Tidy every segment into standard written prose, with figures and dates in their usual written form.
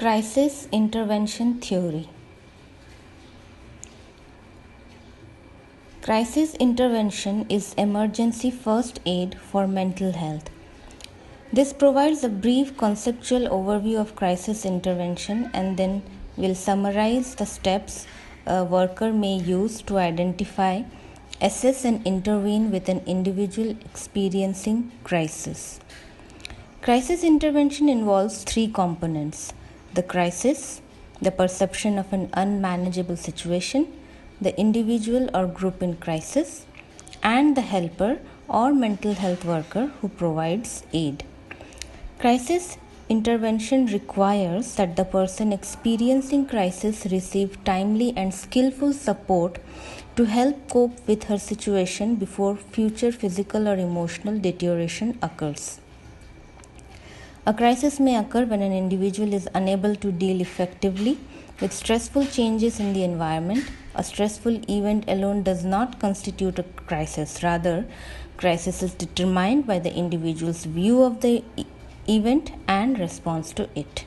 Crisis intervention theory. Crisis intervention is emergency first aid for mental health. This provides a brief conceptual overview of crisis intervention and then will summarize the steps a worker may use to identify, assess, and intervene with an individual experiencing crisis. Crisis intervention involves three components: the crisis, the perception of an unmanageable situation, the individual or group in crisis, and the helper or mental health worker who provides aid. Crisis intervention requires that the person experiencing crisis receive timely and skillful support to help cope with her situation before future physical or emotional deterioration occurs. A crisis may occur when an individual is unable to deal effectively with stressful changes in the environment. A stressful event alone does not constitute a crisis. Rather, crisis is determined by the individual's view of the event and response to it.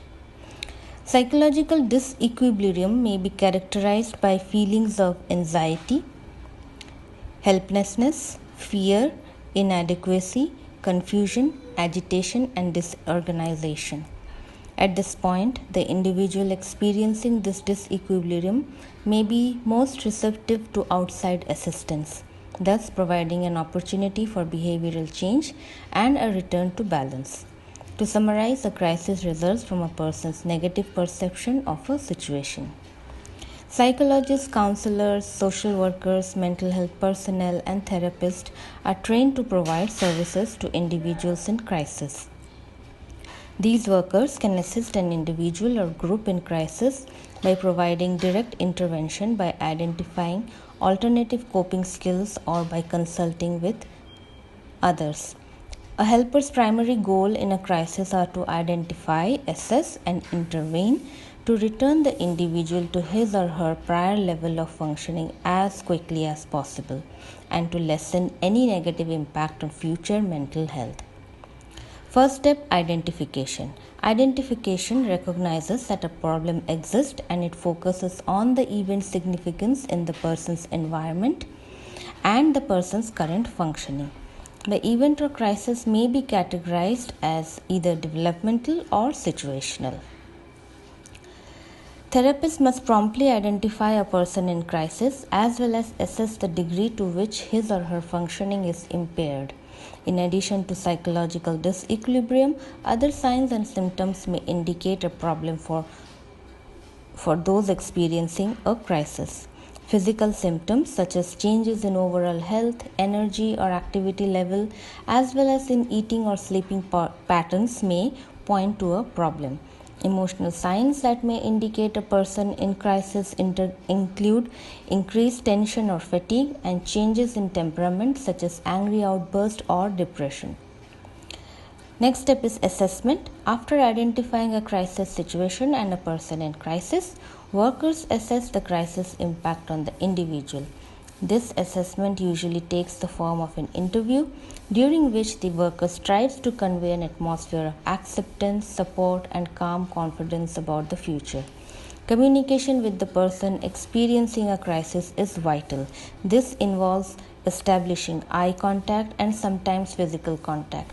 Psychological disequilibrium may be characterized by feelings of anxiety, helplessness, fear, inadequacy, confusion, agitation, and disorganization. At this point, the individual experiencing this disequilibrium may be most receptive to outside assistance, thus providing an opportunity for behavioral change and a return to balance. To summarize, a crisis results from a person's negative perception of a situation. Psychologists, counselors, social workers, mental health personnel, and therapists are trained to provide services to individuals in crisis. These workers can assist an individual or group in crisis by providing direct intervention, by identifying alternative coping skills, or by consulting with others. A helper's primary goal in a crisis are to identify, assess, and intervene to return the individual to his or her prior level of functioning as quickly as possible and to lessen any negative impact on future mental health. First step, identification. Identification recognizes that a problem exists and it focuses on the event's significance in the person's environment and the person's current functioning. The event or crisis may be categorized as either developmental or situational. Therapists must promptly identify a person in crisis as well as assess the degree to which his or her functioning is impaired. In addition to psychological disequilibrium, other signs and symptoms may indicate a problem for those experiencing a crisis. Physical symptoms such as changes in overall health, energy, or activity level, as well as in eating or sleeping patterns, may point to a problem. Emotional signs that may indicate a person in crisis include increased tension or fatigue and changes in temperament such as angry outburst or depression. Next step is assessment. After identifying a crisis situation and a person in crisis, workers assess the crisis impact on the individual. This assessment usually takes the form of an interview during which the worker strives to convey an atmosphere of acceptance, support, and calm confidence about the future. Communication with the person experiencing a crisis is vital. This involves establishing eye contact and sometimes physical contact.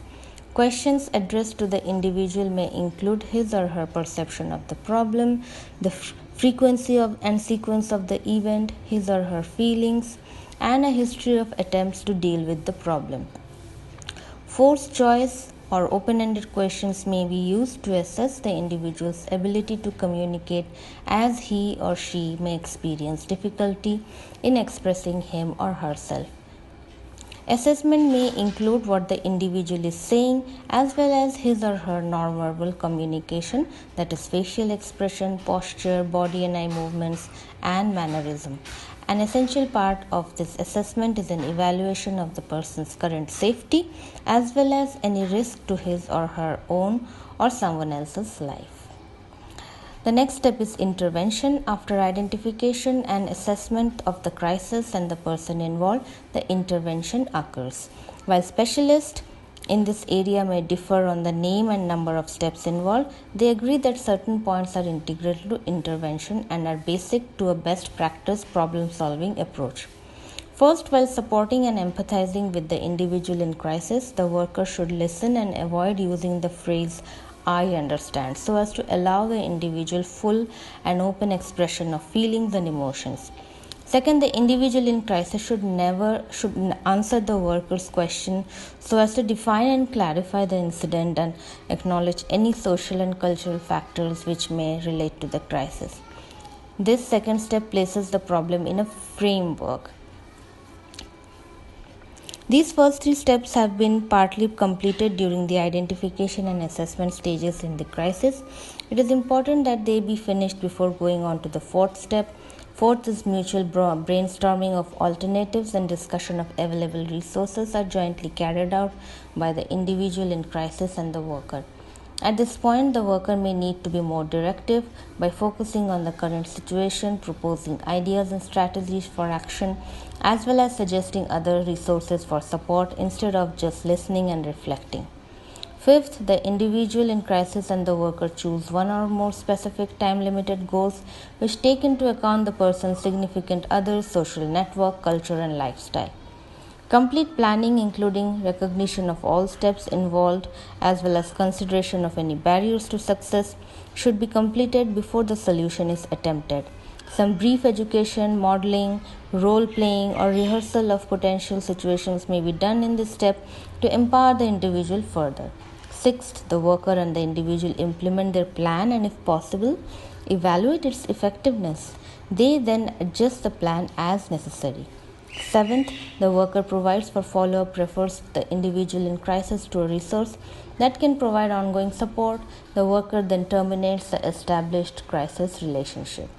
Questions addressed to the individual may include his or her perception of the problem, the frequency of and sequence of the event, his or her feelings, and a history of attempts to deal with the problem. Forced choice or open-ended questions may be used to assess the individual's ability to communicate, as he or she may experience difficulty in expressing him or herself. Assessment may include what the individual is saying as well as his or her nonverbal communication, that is facial expression, posture, body and eye movements, and mannerism. An essential part of this assessment is an evaluation of the person's current safety as well as any risk to his or her own or someone else's life. The next step is intervention. After identification and assessment of the crisis and the person involved, the intervention occurs. While specialists in this area may differ on the name and number of steps involved, they agree that certain points are integral to intervention and are basic to a best practice problem-solving approach. First, while supporting and empathizing with the individual in crisis, the worker should listen and avoid using the phrase "I understand" so as to allow the individual full and open expression of feelings and emotions. Second, the individual in crisis should answer the worker's question so as to define and clarify the incident and acknowledge any social and cultural factors which may relate to the crisis. This second step places the problem in a framework. These first three steps have been partly completed during the identification and assessment stages in the crisis. It is important that they be finished before going on to the fourth step. Fourth is mutual brainstorming of alternatives and discussion of available resources are jointly carried out by the individual in crisis and the worker. At this point, the worker may need to be more directive by focusing on the current situation, proposing ideas and strategies for action, as well as suggesting other resources for support instead of just listening and reflecting. Fifth, the individual in crisis and the worker choose one or more specific time-limited goals which take into account the person's significant others, social network, culture, and lifestyle. Complete planning, including recognition of all steps involved as well as consideration of any barriers to success, should be completed before the solution is attempted. Some brief education, modeling, role playing, or rehearsal of potential situations may be done in this step to empower the individual further. Sixth, the worker and the individual implement their plan and, if possible, evaluate its effectiveness. They then adjust the plan as necessary. Seventh, the worker provides for follow-up, refers the individual in crisis to a resource that can provide ongoing support. The worker then terminates the established crisis relationship.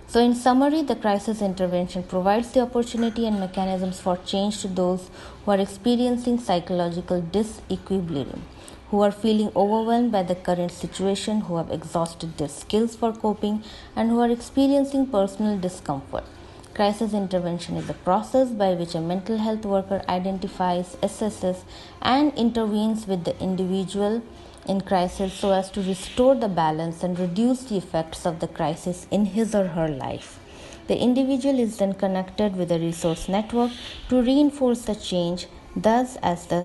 So, in summary, the crisis intervention provides the opportunity and mechanisms for change to those who are experiencing psychological disequilibrium, who are feeling overwhelmed by the current situation, who have exhausted their skills for coping, and who are experiencing personal discomfort. Crisis intervention is a process by which a mental health worker identifies, assesses, and intervenes with the individual in crisis so as to restore the balance and reduce the effects of the crisis in his or her life. The individual is then connected with a resource network to reinforce the change, thus, as the